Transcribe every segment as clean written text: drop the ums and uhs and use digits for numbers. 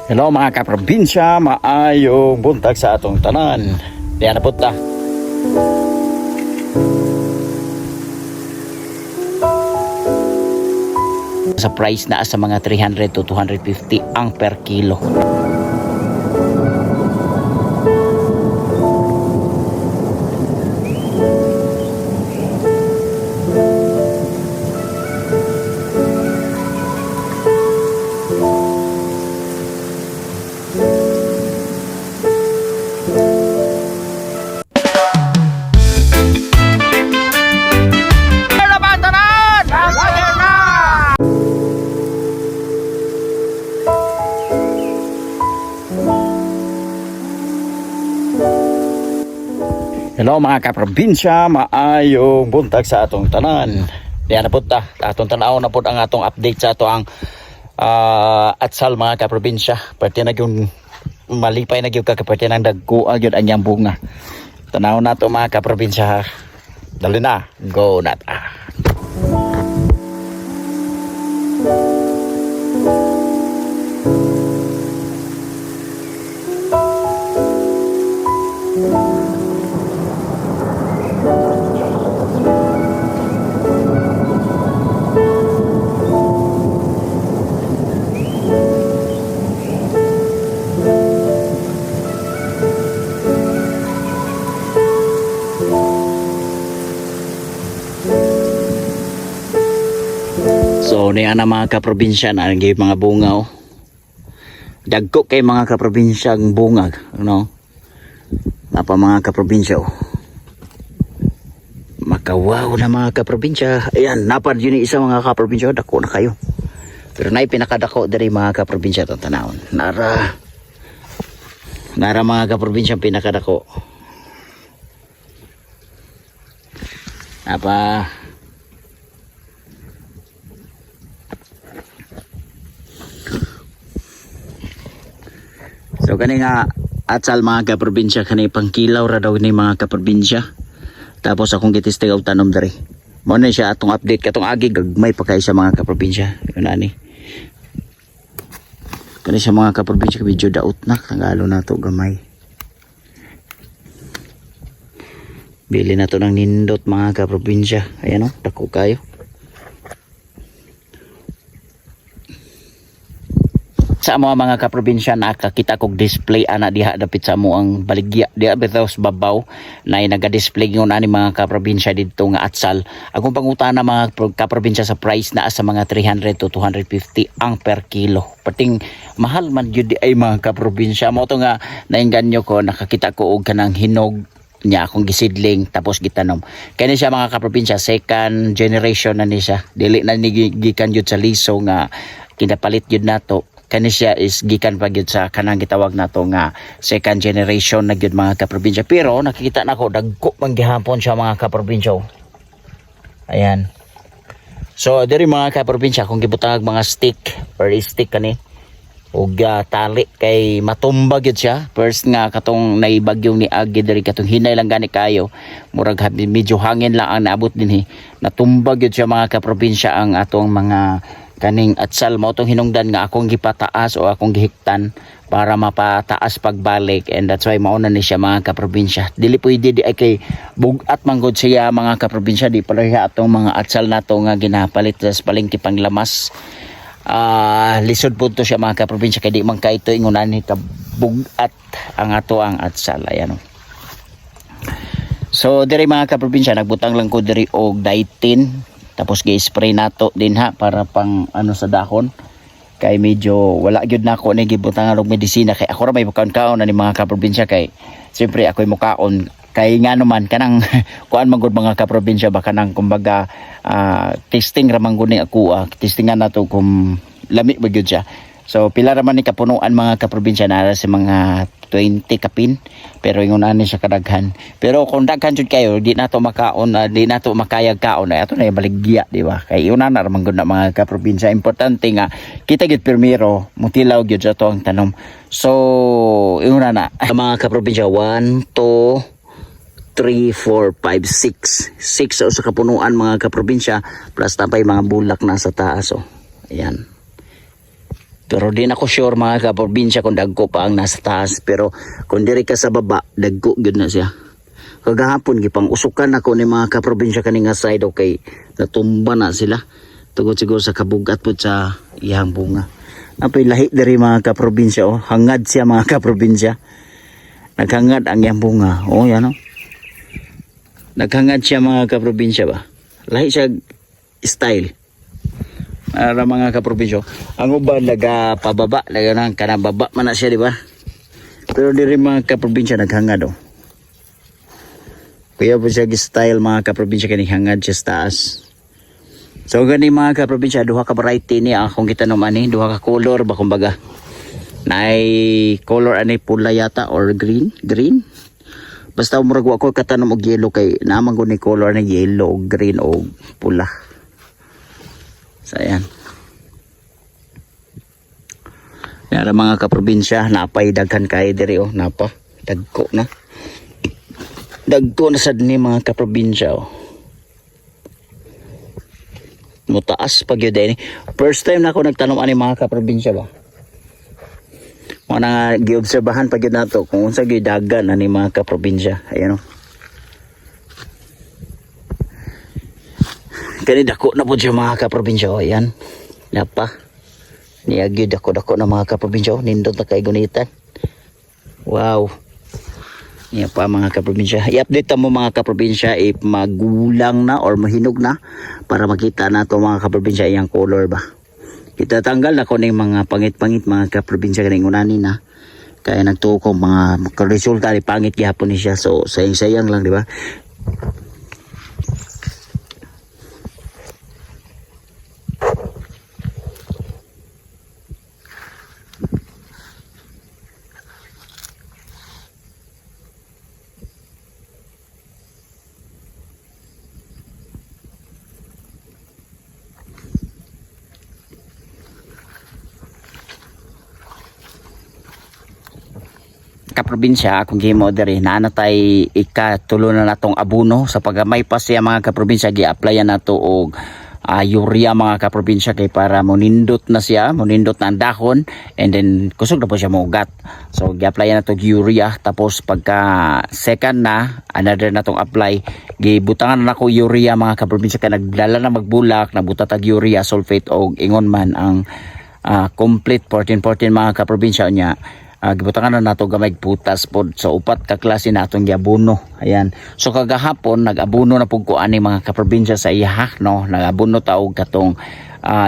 Hello mga kaprobinsya, maayong buntag sa atong tanan. Diyan na punta. Sa price na sa mga 300 to 250 ang per kilo. Hello mga kaprobinsya, maayong buntag sa atong tanan. Diyan na punta, atong tanaw na po ang atong update sa ato ang atsal mga kaprobinsya. Pati na yung malipay na yung kakapati ng dagkuag yun ang bunga. Tanaw na to mga kaprobinsya. Dali na, go na ta. So niya na mga kaprobinsya na mga bunga oh. Dagko kay mga kaprobinsya ang bunga, no? Apa mga kaprobinsya oh. Makawaw na mga kaprobinsya. Ayan, napad yun isa mga kaprobinsya, dako na kayo. Pero na pinakadako dari mga kaprobinsya itong tanawon. Nara mga kaprobinsya pinakadako. Apa so kani nga atsal mga kaprobinsya, kani pangkilaw ra daw ni mga kaprobinsya. Tapos akong gitistig og tanom diri. Mao na siya atong update katong agi gagmay pa kay sa mga kaprobinsya. Yun ani. Kani sa mga kaprobinsya medyo daot na tangalo na to gamay. Bili na to ng nindot mga kaprobinsya. Ayan oh, dako kayo. Sa mga kaprobinsya nakakita kog display ana diha dapit sa mo ang baligya diha bitaw sa babaw na naga-display ngon ani mga kaprobinsya didto nga atsal. Akong pangutana mga kaprobinsya sa price na sa mga 300 to 250 ang per kilo. Pating mahal man gyud di ay mga kaprobinsya. Mo to nga nainganyo ko, nakakita ko og kanang hinog niya akong gisidling tapos gitanom. Kani siya mga kaprobinsya, second generation na ni siya. Dili na ni gikan gyud sa liso nga kinapalit gyud nato. Kani siya is gikan pa gyud sa kanang gitawag nato nga second generation na gyud mga kaprobinsya. Pero nakikita nako dagko man gihapon siya mga kaprobinsya. Ayan. So diri mga kaprobinsya kung gibutang mga stick or stick kani ug tali kay matumba gyud siya. First nga katong naibagyong ni agi diri katong hinay lang gani kayo. Murag medyo hangin lang ang naabot dinhi. Natumba gyud siya mga kaprobinsya ang atong mga kaning atsal mo itong hinungdan nga akong gipataas o akong gihiktan para mapataas pagbalik, and that's why mauna ni siya mga kaprobinsya. Dili pwede di ay kay bugat manggod siya mga kaprobinsya, di pala siya atong mga atsal nato nga ginapalit sa palengke panglamas. Lisod po to siya mga kaprobinsya kay di man ka ito ingunan ni kabugat ang ato ang atsal. Ayan o. So diri mga kaprobinsya nagbutang lang ko diri og daitin. Tapos gi-spray nato din ha para pang ano sa dahon. Kay medyo wala gyud nako ni gibutangan og medisina kay ako ra may mukaon-kaon na ni mga kaprobinsya kay siyempre ako'y mukaon kay nga naman kanang kuan man gud mga kaprobinsya ba kanang kumbaga testing ra man gud ni ako testingan nato kung lami ba gyud siya. So pila ra man ni kapunuan mga kaprobinsya na sa mga 20 kapin pero ingon ani siya kadaghan. Pero kung daghan jud kayo di nato makaon, di nato makayag kaon ay ato na baligya, di ba? Kay una na man gud na mga kaprobinsya. Importante nga kita gid primero mutilaw gyud sa to ang tanom. So una na mga kaprobinsya 1 2 3, 4, 5, 6 6 sa kapunuan mga kaprobinsya plus tapay mga bulak na sa taas oh. Ayan. Pero di na ko sure mga kaprobinsya kung dagko pa ang nasa taas. Pero kung diri ka sa baba, dagko gyud na siya. Kagahapon gipang usukan ako ni mga kaprobinsya kaninga side okay natumba na sila. Tugod siguro sa kabugat po sa iyang bunga. Napay lahi diri mga kaprobinsya oh. Hangad siya mga kaprobinsya. Naghangad ang iyang bunga. Oh yan oh. Naghangad siya mga kaprobinsya ba. Lahi siya style. Para mga kaprobinsyo. Ang uban naga pababa, naga nang kanababa man na siya, di ba? Pero diri mga kaprobinsya naghangad oh. Kaya po siya style mga kaprobinsya kani hangad siya sa taas. So gani mga kaprobinsya, duha ka variety ni akong kita naman ni, duha ka color ba kumbaga. Naay color ani pula yata or green. Basta umurag ako katanom og yellow kay naman ko ni color na yellow, green o pula. So ayan. Yara mga kaprobinsya, napay daghan kay diri oh, napa. Dagko na. Dagko na sad ni mga kaprobinsya oh. Mutaas pag yun din. First time na ako nagtanom ani mga kaprobinsya ba. Mo na giobserbahan pag yun nato kung unsa gyud dagan ani mga kaprobinsya. Ayan oh. Kani dako na po siya mga kaprobinsya. O, yan. Napa. Niyagyo dako-dako na mga kaprobinsya. Nindot na kay gunitan. Wow. Yan pa mga kaprobinsya. I-update mo mga kaprobinsya if magulang na or mahinog na para makita na ito mga kaprobinsya iyang color ba. Itatanggal na ko ng mga pangit-pangit mga kaprobinsya kaning unani na. Kaya nagtuko mga resulta ni pangit gihapon ni siya. So sayang-sayang lang di ba? Kaprobinsya kung gimo diri naana tay ikatulo na natong abono sa pagamay pa siya mga kaprobinsya gi-applyan nato og urea mga kaprobinsya kay para monindot na siya, monindot na ang dahon and then kusog na po siya maugat. So gi-applyan nato og urea tapos pagka second na another natong apply gibutangan na nako urea mga kaprobinsya kay nagdala na magbulak nabutat og urea sulfate og ingon man ang complete 14 mga kaprobinsya niya. Gibutangan na nato gamay putas pod sa upat ka klase natong giabono. Ayan. So kagahapon nag-abono na pud ko ani mga kaprobinsya sa iya no. Nag-abono ta og katong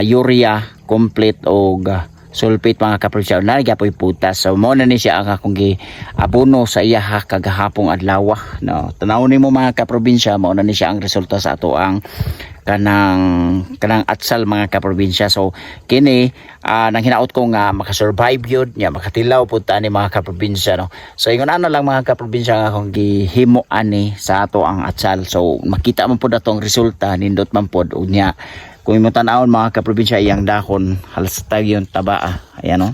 urea complete og sulfate mga kaprobinsya. Nagyapoy putas. So mo na ni siya ang akong giabono sa iya kagahapong adlaw no. Tanaw nimo mga kaprobinsya mo na ni siya ang resulta sa ato ang kanang atsal mga kaprobinsya. So kini nang hinaot ko nga makasurvive yun nya makatilaw pud ta ni mga kaprobinsya no. So ingon ano lang mga kaprobinsya nga akong gihimo ani sa ato ang atsal. So makita man pud atong resulta nindot man pud ug nya kung imo tan-awon mga kaprobinsya iyang dahon halstag yon taba ayan no.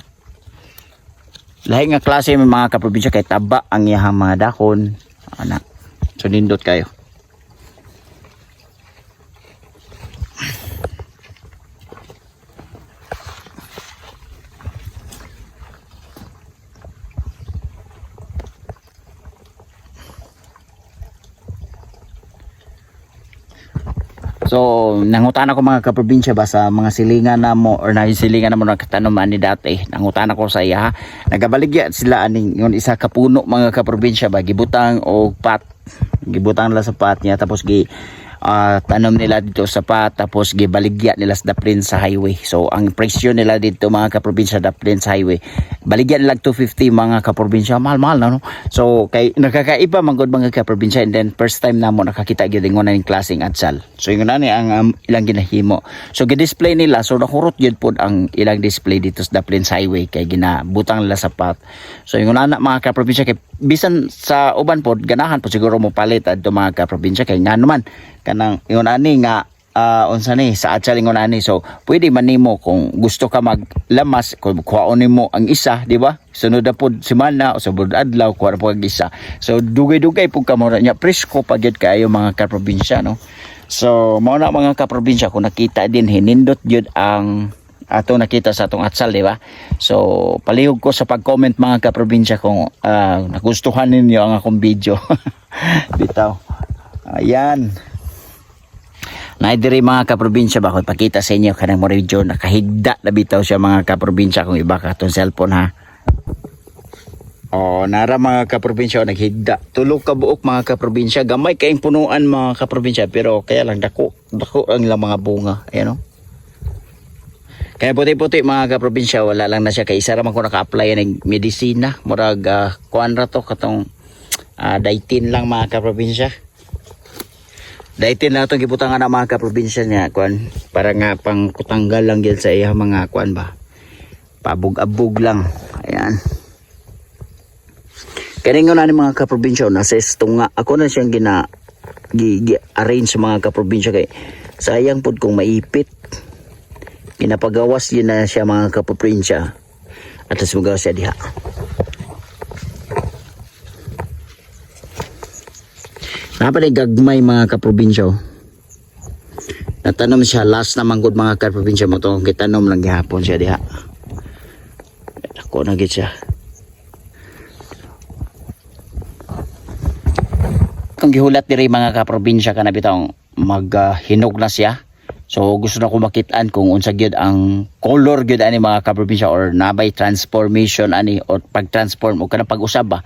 Lahi nga klase mga kaprobinsya kay taba ang iyang mga dahon ana. So nindot kayo. So, nangutan ako mga kaprobinsya ba sa mga silingan na mo or silingan na mo nagtanoman ni dati. Nangutan ako sa iya. Nagabaligya sila aning yung isa kapuno mga kaprobinsya ba. Gibutang o pat. Gibutang nila sa pat niya tapos tanom nila dito sa pat tapos gibaligya nila sa Daplin sa highway. So ang presyo nila dito mga kaprobinsya Daplin sa highway baligya nila 250 mga kaprobinsya mahal na no. So kay nakakaiba man gud mga kaprobinsya and then first time namo nakakita gyud ingon ning klaseng atsal. So ingon ani ang ilang ginahimo. So gi-display nila so nakurot gyud pod ang ilang display dito sa Daplin sa highway kay ginabutang nila sa pat. So ingon ana mga kaprobinsya kay bisan sa uban pod ganahan po siguro mo palit adto mga kaprobinsya kay ngano man kanang ingon ani nga unsa ni sa atsal ingon ani. So pwede man nimo kung gusto ka maglamas kung kuhaon nimo ang isa di ba sunod na pod semana o sabod adlaw kuha po ang isa. So dugay-dugay pud ka mo nya presko pagyud kayo mga kaprobinsya no. So mao na mga kaprobinsya kung nakita din hinindot gyud ang ato nakita sa atong atsal, di ba? So palihog ko sa pag-comment mga kaprobinsya kung nagustuhan ninyo ang akong video. Bitaw. Ayan. Naidiri mga kaprobinsya ba ko ipakita sa inyo kanang mo video nakahigda na bitaw siya mga kaprobinsya kung iba ka itong cellphone ha. Oh, nara mga kaprobinsya naghigda. Tulog ka buok mga kaprobinsya. Gamay kayong punuan mga kaprobinsya pero kaya lang dako ang ilang mga bunga. Ayan o. Kaya puti-puti mga kaprobinsya wala lang na siya kay isa raman ko naka-apply ng medisina. Murag kuan ra to katong daitin lang mga kaprobinsya. Daitin lang itong kiputangan ng mga kaprobinsya niya kuan para nga pang kutanggal lang yan sa iya mga kuan ba. Pabog-abog lang. Ayan. Kaya nga na ni mga kaprobinsya nasa estunga ako na siyang arrange sa mga kaprobinsya kay sayang pod kung maipit ginapagawas yun na siya mga kaprobinsya at tas magawas siya diha. Napaday gagmay mga kaprobinsya natanom siya last na manggod mga kaprobinsya mo itong kitanom lang gihapon siya diha ako na git siya. Kung gihulat diri mga kaprobinsya kana bitong maghinog na siya. So gusto na ko makitaan kung unsa gyud ang color gyud ani mga kaprobinsya or nabay transformation ani or pag-transform o kana pag-usab ba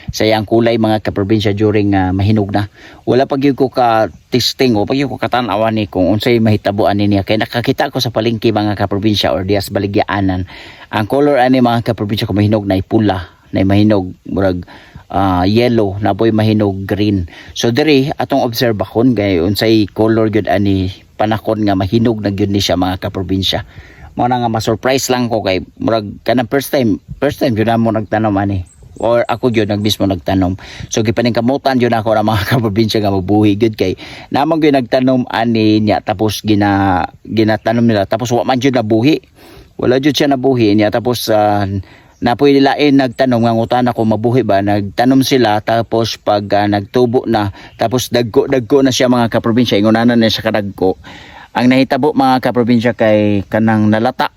sa iyang kulay mga kaprobinsya during mahinog na. Wala pa gyud ko ka testing o pa gyud ko katan-aw ni kung unsay mahitabo ani niya kay nakakita ko sa palengke mga kaprobinsya or dias baligyaanan. Ang color ani mga kaprobinsya kung mahinog na pula, na mahinog murag yellow na boy mahinog green. So diri atong obserbahon gay unsay color gyud ani panakon nga mahinog na gyud ni siya mga kaprobinsya. Mo na nga ma-surprise lang ko kay murag kanang first time gyud namo nagtanom ani or ako gyud mismo nagtanom. So gipaningkamutan gyud ako na mga kaprobinsya nga mabuhi gyud kay namang gyud nagtanom ani niya tapos ginatanom nila tapos wa man gyud nabuhi. Wala gyud siya nabuhi niya tapos napoy nilain nagtanom nga utan ako mabuhi ba nagtanom sila tapos pag nagtubo na tapos dagko na siya mga kaprobinsya ingunanan na siya kadagko ang nahitabo mga kaprobinsya kay kanang nalata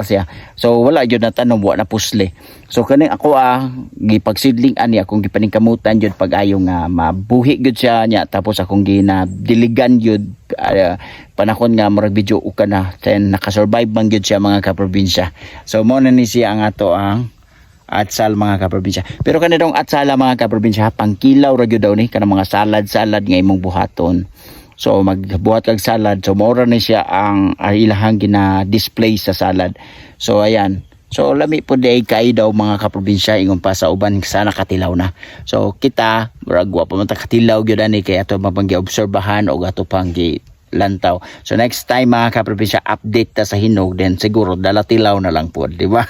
siya so wala gyud na tanom wa na pusle so kaning ako gipagsidling ani akong gipaningkamutan gyud pag-ayo nga mabuhi gyud siya nya tapos akong ginadiligan gyud panahon nga murag video uka na then nakasurvive man gyud siya mga kaprobinsya so mo na ni siya ang ato ang atsal mga kaprobinsya pero kanidong atsala mga kaprobinsya pangkilaw ra gyud daw ni kanang mga salad nga imong buhaton. So magbuhat kag salad. So maura na siya ang ilahang gina-display sa salad. So ayan. So lami po day kay daw mga kaprobinsya ingon pa sa uban sana katilaw na. So kita murag wa pa man ta katilaw gyud ani kay ato mapanggi obserbahan og ato panggi lantaw. So next time mga kaprobinsya update ta sa hinog then siguro dala tilaw na lang po, di ba?